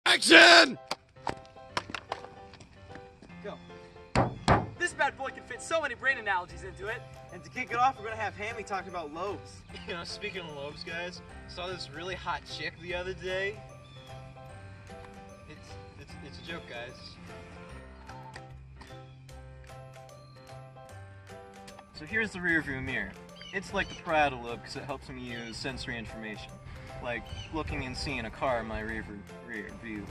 Action! Go. This bad boy can fit so many brain analogies into it. And to kick it off, we're gonna have Hammy talking about lobes. You know, speaking of lobes, guys, I saw this really hot chick the other day. It's a joke, guys. So here's the rear view mirror. It's like the parietal lobe because it helps me use sensory information, like looking and seeing a car in my rear view.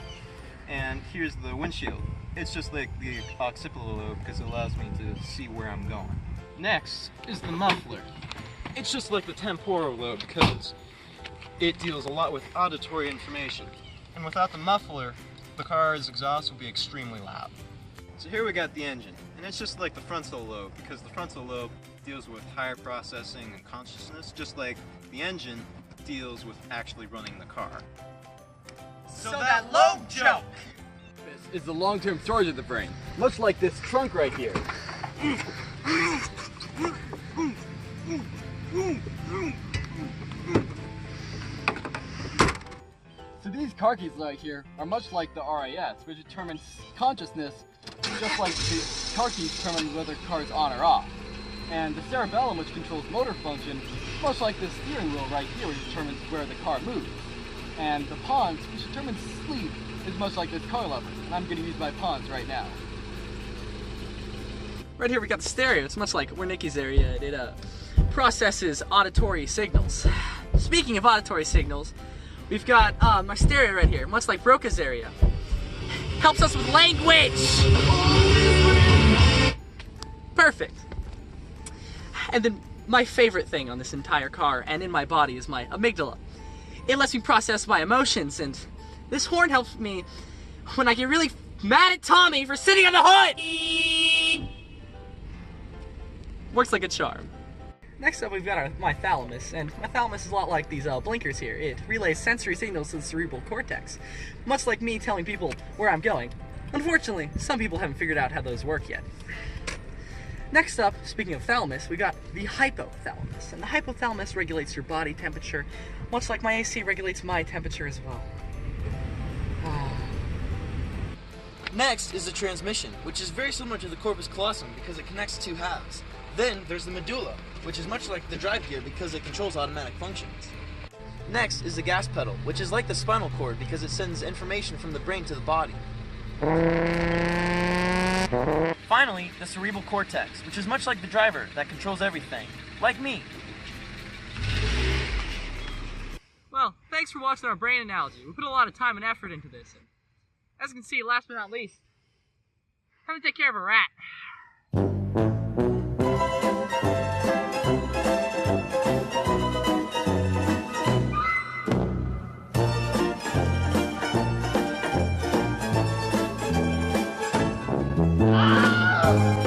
And here's the windshield. It's just like the occipital lobe because it allows me to see where I'm going. Next is the muffler. It's just like the temporal lobe because it deals a lot with auditory information. And without the muffler, the car's exhaust will be extremely loud. So here we got the engine, and it's just like the frontal lobe because the frontal lobe deals with higher processing and consciousness, just like the engine deals with actually running the car. So that lobe joke! This is the long-term storage of the brain, much like this trunk right here. So these car keys right here are much like the RAS, which determines consciousness, just like the car keys determine whether the car is on or off. And the cerebellum, which controls motor function, much like the steering wheel right here, which determines where the car moves. And the pons, which determines sleep, is much like this car lever. And I'm going to use my pons right now. Right here we got the stereo. It's much like Wernicke's area. It processes auditory signals. Speaking of auditory signals, we've got my stereo right here, much like Broca's area. Helps us with language! Perfect. And then my favorite thing on this entire car and in my body is my amygdala. It lets me process my emotions, and this horn helps me when I get really mad at Tommy for sitting on the hood! Works like a charm. Next up, we've got my thalamus, and my thalamus is a lot like these blinkers here. It relays sensory signals to the cerebral cortex, much like me telling people where I'm going. Unfortunately, some people haven't figured out how those work yet. Next up, speaking of thalamus, we got the hypothalamus, and the hypothalamus regulates your body temperature, much like my AC regulates my temperature as well. Next is the transmission, which is very similar to the corpus callosum because it connects two halves. Then there's the medulla, which is much like the drive gear because it controls automatic functions. Next is the gas pedal, which is like the spinal cord because it sends information from the brain to the body. Finally, the cerebral cortex, which is much like the driver that controls everything, like me. Well, thanks for watching our brain analogy. We put a lot of time and effort into this. And as you can see, last but not least, time to take care of a rat. Ah!